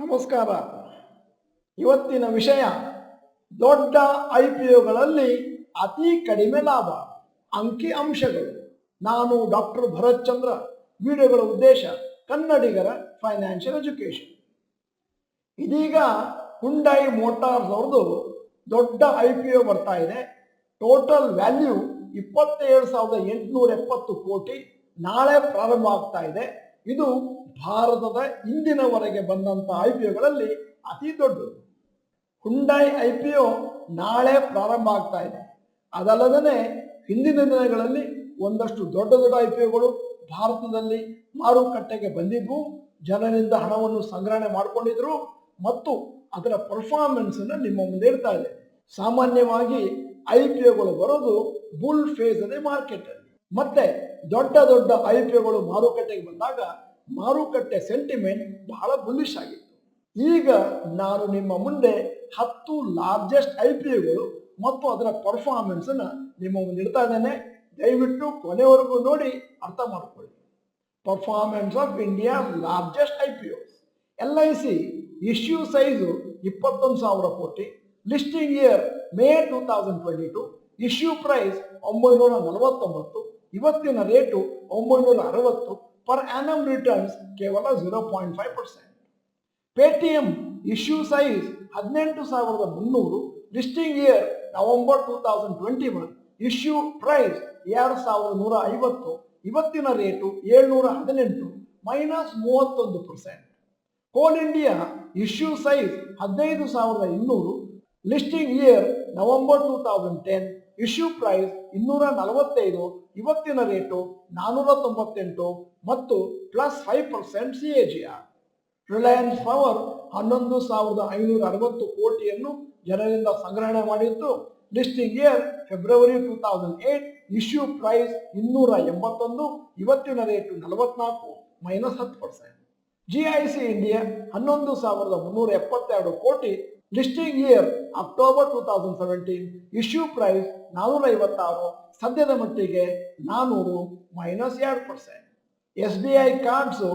ನಮಸ್ಕಾರ. ಇವತ್ತಿನ ವಿಷಯ ದೊಡ್ಡ IPOಗಳಲ್ಲಿ ಅತಿ ಕಡಿಮೆ ಲಾಭ, ಅಂಕಿ ಅಂಶಗಳು. ನಾನು ಡಾಕ್ಟರ್ ಭರತ್ ಚಂದ್ರ. ವಿಡಿಯೋಗಳ ಉದ್ದೇಶ ಕನ್ನಡಿಗರ ಫೈನಾನ್ಷಿಯಲ್ ಎಜುಕೇಶನ್. ಇದೀಗ ಹುಂಡೈ ಮೋಟಾರ್ಸ್ ಅವ್ರದ್ದು ದೊಡ್ಡ IPO ಬರ್ತಾ ಇದೆ. ಟೋಟಲ್ ವ್ಯಾಲ್ಯೂ 27,870 ಕೋಟಿ. ನಾಳೆ ಪ್ರಾರಂಭ ಆಗ್ತಾ ಇದೆ. ಇದು ಭಾರತದ ಇಂದಿನವರೆಗೆ ಬಂದಂಥ IPOಗಳಲ್ಲಿ ಅತಿ ದೊಡ್ಡದು. ಹುಂಡೈ IPO ನಾಳೆ ಪ್ರಾರಂಭ ಆಗ್ತಾ ಇದೆ. ಅದಲ್ಲದೆ ಹಿಂದಿನ ದಿನಗಳಲ್ಲಿ ಒಂದಷ್ಟು ದೊಡ್ಡ ದೊಡ್ಡ IPOಗಳು ಭಾರತದಲ್ಲಿ ಮಾರುಕಟ್ಟೆಗೆ ಬಂದಿದ್ವು. ಜನರಿಂದ ಹಣವನ್ನು ಸಂಗ್ರಹಣೆ ಮಾಡಿಕೊಂಡಿದ್ರು ಮತ್ತು ಅದರ ಪರ್ಫಾರ್ಮೆನ್ಸ್ ಅನ್ನು ನಿಮ್ಮ ಮುಂದೆ ಇಡ್ತಾ ಇದೆ. ಸಾಮಾನ್ಯವಾಗಿ IPOಗಳು ಬರೋದು ಬುಲ್ ಫೇಸ್ ಅದೇ ಮಾರ್ಕೆಟ್ ಅಲ್ಲಿ. ಮತ್ತೆ ದೊಡ್ಡ ದೊಡ್ಡ IPOಗಳು ಮಾರುಕಟ್ಟೆಗೆ ಬಂದಾಗ ಮಾರುಕಟ್ಟೆ ಸೆಂಟಿಮೆಂಟ್ ಬಹಳ ಬುಲ್ಲಿಶ್ ಆಗಿತ್ತು. ಈಗ ನಾನು ನಿಮ್ಮ ಮುಂದೆ 10 ಲಾರ್ಜೆಸ್ಟ್ IPOಗಳು ಮತ್ತು ಅದರ ಪರ್ಫಾರ್ಮೆನ್ಸ್ ಅನ್ನ ನಿಮ್ಮ ಮುಂದೆ ಇಡ್ತಾ ಇದ್ದೇನೆ. ದಯವಿಟ್ಟು ಕೊನೆವರೆಗೂ ನೋಡಿ ಅರ್ಥ ಮಾಡ್ಕೊಳ್ಳಿ. Performance of India largest IPOs. LIC issue size 21,000 ಕೋಟಿ. Listing year May 2022. Issue price 949. ಇವತ್ತಿನ ರೇಟು 960. ಪರ್ ಆ್ಯನಮ್ ರಿಟರ್ನ್ಸ್ ಕೇವಲ 0.5%. Paytm issue size 18,300. Listing year November 2021. Issue price 2,150. ಇವತ್ತಿನ rate 718 -31%. Coal India issue size 15,200. Listing year November 2010. Issue price 245. ಇವತ್ತಿನ rate 498 ಮತ್ತು +5% CAGR. Reliance power 11,560 ಕೋಟಿಯನ್ನು ಜನರಿಂದ ಸಂಗ್ರಹಣೆ ಮಾಡಿದ್ದು. Listing year February 2008. Issue price 281. ಇವತ್ತಿನ rate 44 -10%. GIC India 11,372 ಕೋಟಿ. Listing year October 2017. Issue price 456. ಸದ್ಯದ ಮಟ್ಟಿಗೆ 400 -2%. SBI ಕಾರ್ಡ್ಸ್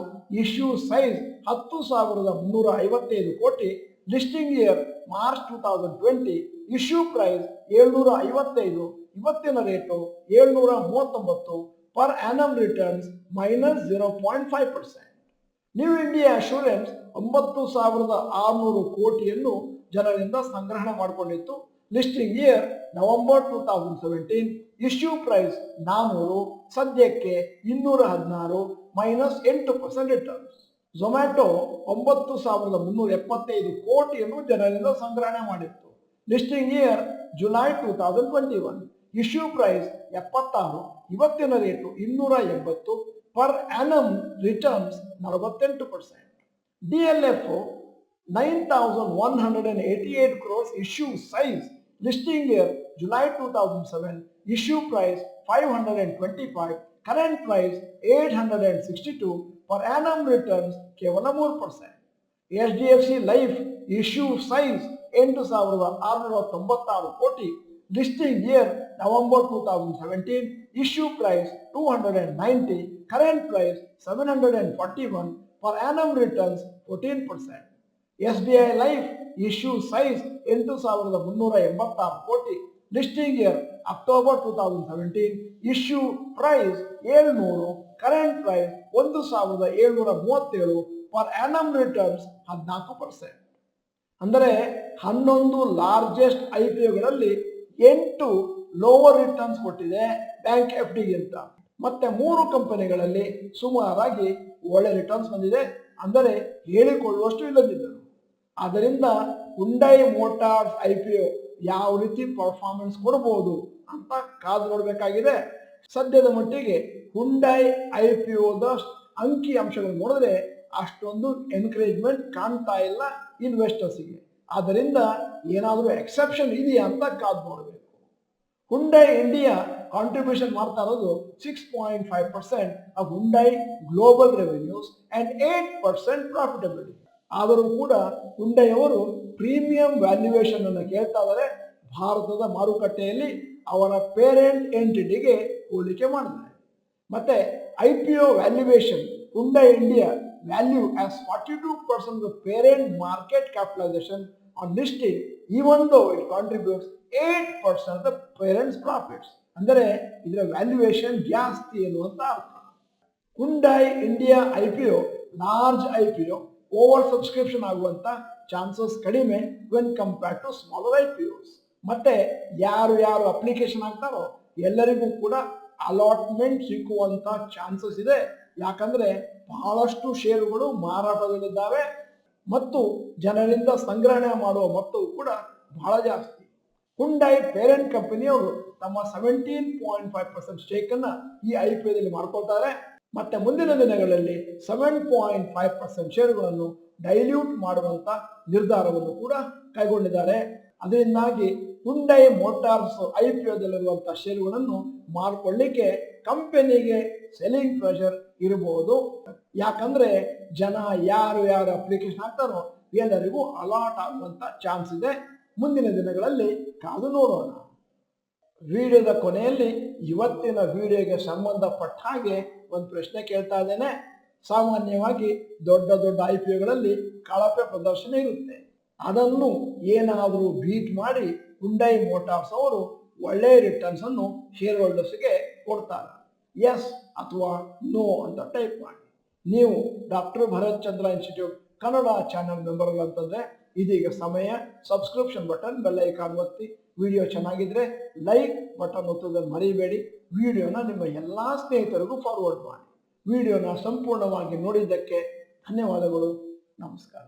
ಇಶ್ಯೂ ಸೈಜ್ 10,355 ಕೋಟಿ. Listing year March 2020. Issue price 755. ಇವತ್ತಿನ rate 739. Per annum returns -0.5%. New India assurance 9,600 ಕೋಟಿಯನ್ನು ಜನರಿಂದ ಸಂಗ್ರಹಣೆ ಮಾಡಿಕೊಂಡಿತ್ತು. Listing year November 2017. Issue price 400. ಸದ್ಯಕ್ಕೆ 216 -8% ರಿಟರ್ನ್ಸ್. ಝೊಮ್ಯಾಟೊ 9,375 ಕೋಟಿಯನ್ನು ಜನರಿಂದ ಸಂಗ್ರಹಣೆ ಮಾಡಿತ್ತು. Listing year July 2021. Issue price 76. ಇವತ್ತಿನ rate 280. Per annum returns 48%. DLF 9,188 crores issue size. Listing year July 2007. Issue price 525. Current price 862. Per annum returns ಕೇವಲ 3%. HDFC ಲೈಫ್ ಇಶ್ಯೂ ಸೈಜ್ 8,696 ಕೋಟಿ. Listing year November 2017. Issue price 290. Current price 741. Per annum returns 14%. SBI life issue size 8,386 ಕೋಟಿ. Listing year October 2017. Issue price 700. Current price 1,737. Per annum returns 14%. ಅಂದರೆ 11 largest IPOಗಳಲ್ಲಿ 8 lower returns ಕೊಟ್ಟಿದೆ bank FD ಗಿಂತ. ಮತ್ತೆ 3 ಕಂಪನಿಗಳಲ್ಲಿ ಸುಮಾರಾಗಿ ಒಳ್ಳೆ ರಿಟರ್ನ್ಸ್ ಬಂದಿದೆ. ಅಂದರೆ ಹೇಳಿಕೊಳ್ಳುವಷ್ಟು ಇಲ್ಲದಿದ್ದರು. ಆದ್ದರಿಂದ ಹುಂಡೈ ಮೋಟಾರ್ಸ್ IPO ಯಾವ ರೀತಿ ಪರ್ಫಾರ್ಮೆನ್ಸ್ ಕೊಡಬಹುದು ಅಂತ ಕಾದು ನೋಡಬೇಕಾಗಿದೆ. ಸದ್ಯದ ಮಟ್ಟಿಗೆ ಹುಂಡೈ IPOದ ಅಂಕಿ ಅಂಶಗಳು ನೋಡಿದ್ರೆ ಅಷ್ಟೊಂದು ಎನ್ಕರೇಜ್ಮೆಂಟ್ ಕಾಣ್ತಾ ಇಲ್ಲ ಇನ್ವೆಸ್ಟರ್ಸ್ಗೆ. ಆದ್ದರಿಂದ ಏನಾದರೂ ಎಕ್ಸೆಪ್ಷನ್ ಇದೆಯಾ ಅಂತ ಕಾದು ನೋಡಬೇಕು. ಹುಂಡೈ ಇಂಡಿಯಾ ಕಾಂಟ್ರಿಬ್ಯೂಷನ್ ಮಾಡ್ತಾ ಇರೋದು 6.5% of Hyundai global revenues and 8% profitability. ಆದರೂ ಕೂಡ ಹುಂಡೈ ಅವರು ಪ್ರೀಮಿಯಂ ವ್ಯಾಲ್ಯೂಯೇಷನ್ ಅನ್ನು ಕೇಳ್ತಾ ಇದ್ದಾರೆ. ಭಾರತದ ಮಾರುಕಟ್ಟೆಯಲ್ಲಿ ಅವರ ಪೇರೆಂಟ್ ಎಂಟಿಟಿಗೆ ಹೋಲಿಕೆ ಮಾಡಿದ್ದಾರೆ. ಮತ್ತೆ IPO valuation Hyundai India value as 42% of the parent market capitalization on listing, even though it contributes 8% of the parent's profits. ಅಂದರೆ ಇದರ ವ್ಯಾಲ್ಯೂಯೇಷನ್ ಜಾಸ್ತಿ ಎನ್ನುವಂತ ಅರ್ಥ. Hyundai India IPO large IPO over subscription ಆಗುವಂತ ಚಾನ್ಸಸ್ ಕಡಿಮೆ when compared to smaller IPOs. ಮತ್ತೆ ಯಾರು application ಆಗ್ತಾರೋ ಎಲ್ಲರಿಗೂ ಕೂಡ ಅಲಾಟ್ಮೆಂಟ್ ಸಿಕ್ಕುವಂತ ಚಾನ್ಸಸ್ ಇದೆ. ಯಾಕಂದ್ರೆ ಬಹಳಷ್ಟು ಷೇರುಗಳು ಮಾರಾಟದಲ್ಲಿದ್ದಾವೆ ಮತ್ತು ಜನರಿಂದ ಸಂಗ್ರಹಣೆ ಮಾಡುವ ಮೊತ್ತವು ಕೂಡ ಬಹಳ ಜಾಸ್ತಿ. ಹುಂಡಾಯಿ ಪೇರೆಂಟ್ ಕಂಪನಿಯವರು ತಮ್ಮ 17.5% ಸ್ಟೇಕ್ ಅನ್ನ ಈ IPOದಲ್ಲಿ ಮಾಡ್ಕೊಳ್ತಾರೆ. ಮತ್ತೆ ಮುಂದಿನ ದಿನಗಳಲ್ಲಿ 7.5% ಷೇರುಗಳನ್ನು ಡೈಲ್ಯೂಟ್ ಮಾಡುವಂತ ನಿರ್ಧಾರವನ್ನು ಕೂಡ ಕೈಗೊಂಡಿದ್ದಾರೆ. ಅದರಿಂದಾಗಿ ಹುಂಡೈ ಮೋಟಾರ್ಸ್ IPOದಲ್ಲಿರುವಂತಹ ಷೇರುಗಳನ್ನು ಮಾರ್ಕೊಳ್ಳಿಕ್ಕೆ ಕಂಪನಿಗೆ ಸೆಲ್ಲಿಂಗ್ ಪ್ರೆಷರ್ ಇರಬಹುದು. ಯಾಕಂದ್ರೆ ಜನ ಯಾರು ಅಪ್ಲಿಕೇಶನ್ ಹಾಕ್ತಾರೋ ಎಲ್ಲರಿಗೂ ಅಲಾಟ್ ಆಗುವಂತ ಚಾನ್ಸ್ ಇದೆ. ಮುಂದಿನ ದಿನಗಳಲ್ಲಿ ಕಾದು ನೋಡೋಣ. ವಿಡಿಯೋದ ಕೊನೆಯಲ್ಲಿ ಇವತ್ತಿನ ವಿಡಿಯೋಗೆ ಸಂಬಂಧಪಟ್ಟ ಹಾಗೆ ಒಂದು ಪ್ರಶ್ನೆ ಕೇಳ್ತಾ ಇದ್ದೇನೆ. ಸಾಮಾನ್ಯವಾಗಿ ದೊಡ್ಡ IPOಗಳಲ್ಲಿ ಕಳಪೆ ಪ್ರದರ್ಶನ ಇರುತ್ತೆ. ಅದನ್ನು ಏನಾದರೂ ಬೀಟ್ ಮಾಡಿ ಹುಂಡೈ ಮೋಟಾರ್ಸ್ ಅವರು ಒಳ್ಳೆಯ ರಿಟರ್ನ್ಸ್ ಅನ್ನು ಶೇರ್ ಹೋಲ್ಡರ್ಸ್ಗೆ ಕೊಡ್ತಾರೆ. ಎಸ್ ಅಥವಾ ನೋ ಅಂತ ಟೈಪ್ ಮಾಡಿ. ನೀವು ಡಾಕ್ಟರ್ ಭರತ್ ಚಂದ್ರ ಇನ್ಸ್ಟಿಟ್ಯೂಟ್ ಕನ್ನಡ ಚಾನಲ್ ಮೆಂಬರ್ ಅಂತಂದ್ರೆ ಇದೀಗ ಸಮಯ. ಸಬ್ಸ್ಕ್ರಿಪ್ಷನ್ ಬಟನ್, ಬೆಲ್ ಐಕಾನ್ ಒತ್ತಿ. ವಿಡಿಯೋ ಚೆನ್ನಾಗಿದ್ರೆ ಲೈಕ್ ಬಟನ್ ಒತ್ತೋದನ್ನು ಮರಿಬೇಡಿ. ವಿಡಿಯೋನ ನಿಮ್ಮ ಎಲ್ಲ ಸ್ನೇಹಿತರಿಗೂ ಫಾರ್ವರ್ಡ್ ಮಾಡಿ. ವಿಡಿಯೋನ ಸಂಪೂರ್ಣವಾಗಿ ನೋಡಿದ್ದಕ್ಕೆ ಧನ್ಯವಾದಗಳು. ನಮಸ್ಕಾರ.